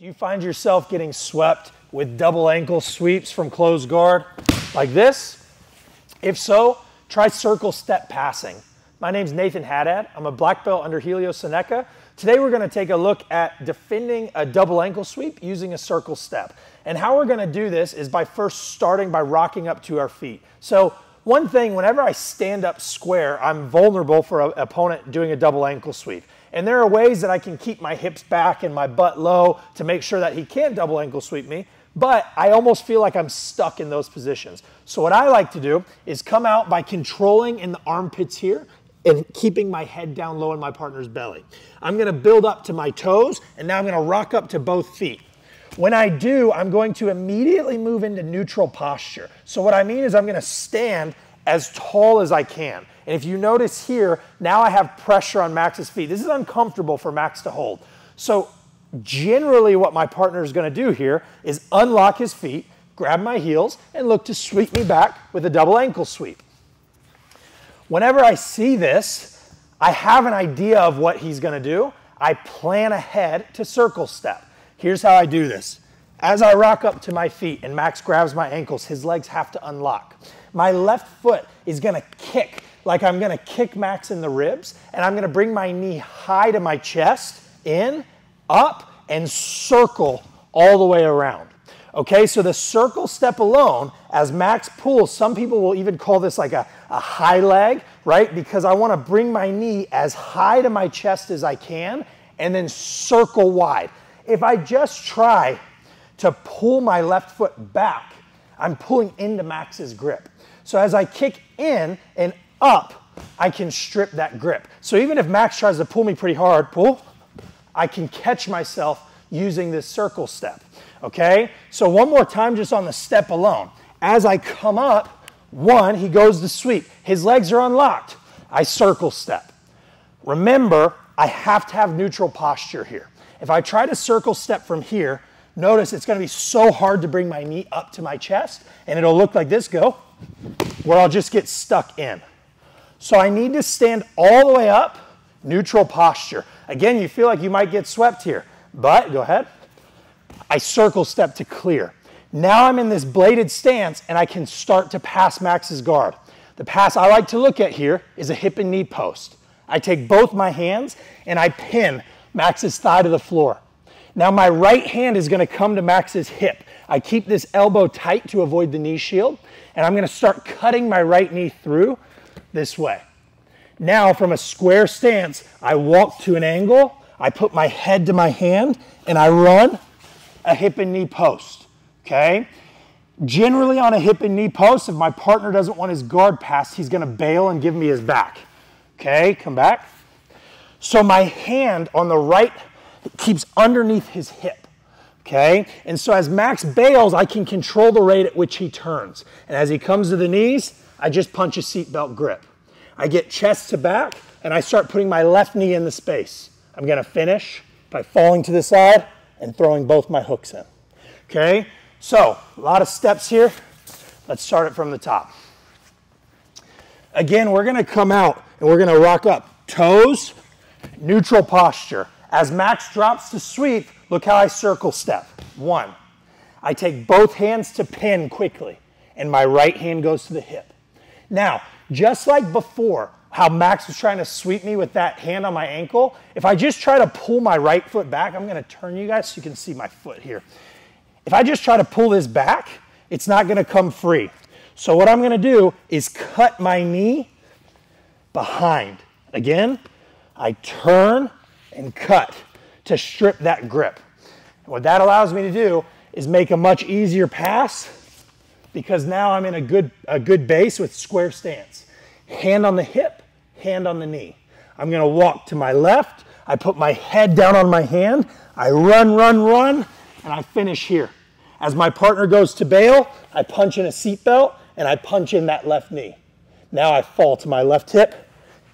Do you find yourself getting swept with double ankle sweeps from closed guard like this? If so, try circle step passing. My name's Nathan Haddad. I'm a black belt under Helio Seneca. Today we're going to take a look at defending a double ankle sweep using a circle step. And how we're going to do this is by first starting by rocking up to our feet. So one thing, whenever I stand up square, I'm vulnerable for an opponent doing a double ankle sweep. And there are ways that I can keep my hips back and my butt low to make sure that he can't double ankle sweep me, but I almost feel like I'm stuck in those positions. So what I like to do is come out by controlling in the armpits here and keeping my head down low in my partner's belly. I'm gonna build up to my toes, and now I'm gonna rock up to both feet. When I do, I'm going to immediately move into neutral posture. So what I mean is I'm gonna stand as tall as I can. And if you notice here, now I have pressure on Max's feet. This is uncomfortable for Max to hold. So generally what my partner is going to do here is unlock his feet, grab my heels, and look to sweep me back with a double ankle sweep. Whenever I see this, I have an idea of what he's going to do. I plan ahead to circle step. Here's how I do this. As I rock up to my feet and Max grabs my ankles, his legs have to unlock. My left foot is going to kick like I'm going to kick Max in the ribs, and I'm going to bring my knee high to my chest, in, up, and circle all the way around. Okay, so the circle step alone, as Max pulls, some people will even call this like a high leg, right? Because I want to bring my knee as high to my chest as I can, and then circle wide. If I just try to pull my left foot back, I'm pulling into Max's grip. So as I kick in and up, I can strip that grip. So even if Max tries to pull me pretty hard, pull, I can catch myself using this circle step, okay? So one more time just on the step alone. As I come up, one, he goes to sweep. His legs are unlocked. I circle step. Remember, I have to have neutral posture here. If I try to circle step from here, notice it's gonna be so hard to bring my knee up to my chest, and it'll look like this, go, where I'll just get stuck in. So I need to stand all the way up, neutral posture. Again, you feel like you might get swept here, but go ahead. I circle step to clear. Now I'm in this bladed stance and I can start to pass Max's guard. The pass I like to look at here is a hip and knee post. I take both my hands and I pin Max's thigh to the floor. Now my right hand is gonna come to Max's hip. I keep this elbow tight to avoid the knee shield, and I'm gonna start cutting my right knee through this way. Now from a square stance, I walk to an angle, I put my head to my hand, and I run a hip and knee post, okay? Generally on a hip and knee post, if my partner doesn't want his guard passed, he's gonna bail and give me his back. Okay, come back. So my hand on the right keeps underneath his hip, okay? And so as Max bails, I can control the rate at which he turns. And as he comes to the knees, I just punch a seatbelt grip. I get chest to back, and I start putting my left knee in the space. I'm gonna finish by falling to the side and throwing both my hooks in, okay? So, a lot of steps here. Let's start it from the top. Again, we're gonna come out and we're gonna rock up. Toes, neutral posture. As Max drops to sweep, look how I circle step. One, I take both hands to pin quickly, and my right hand goes to the hip. Now, just like before, how Max was trying to sweep me with that hand on my ankle, if I just try to pull my right foot back, I'm gonna turn you guys so you can see my foot here. If I just try to pull this back, it's not gonna come free. So what I'm gonna do is cut my knee behind. Again, I turn and cut to strip that grip. And what that allows me to do is make a much easier pass, because now I'm in a good base with square stance. Hand on the hip, hand on the knee. I'm gonna walk to my left, I put my head down on my hand, I run, and I finish here. As my partner goes to bail, I punch in a seatbelt, and I punch in that left knee. Now I fall to my left hip,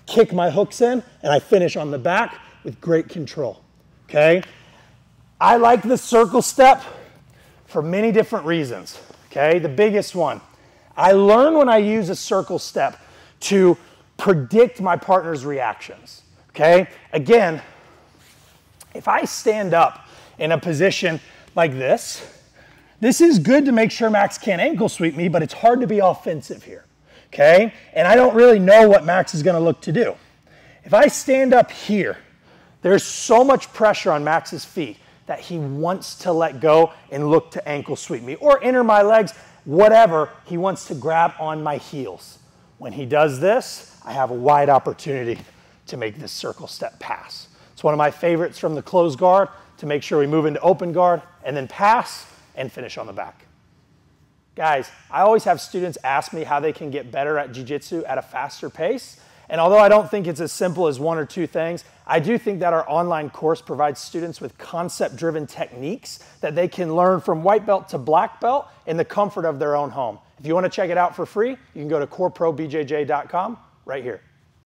kick my hooks in, and I finish on the back with great control, okay? I like the circle step for many different reasons. Okay, the biggest one. I learn when I use a circle step to predict my partner's reactions. Okay, again, if I stand up in a position like this. This is good to make sure Max can't ankle sweep me, but it's hard to be offensive here, okay? And I don't really know what Max is gonna look to do. If I stand up here, there's so much pressure on Max's feet that he wants to let go and look to ankle sweep me or enter my legs, whatever. He wants to grab on my heels. When he does this, I have a wide opportunity to make this circle step pass. It's one of my favorites from the closed guard to make sure we move into open guard and then pass and finish on the back. Guys, I always have students ask me how they can get better at jiu-jitsu at a faster pace. And although I don't think it's as simple as one or two things, I do think that our online course provides students with concept-driven techniques that they can learn from white belt to black belt in the comfort of their own home. If you want to check it out for free, you can go to coreprobjj.com right here.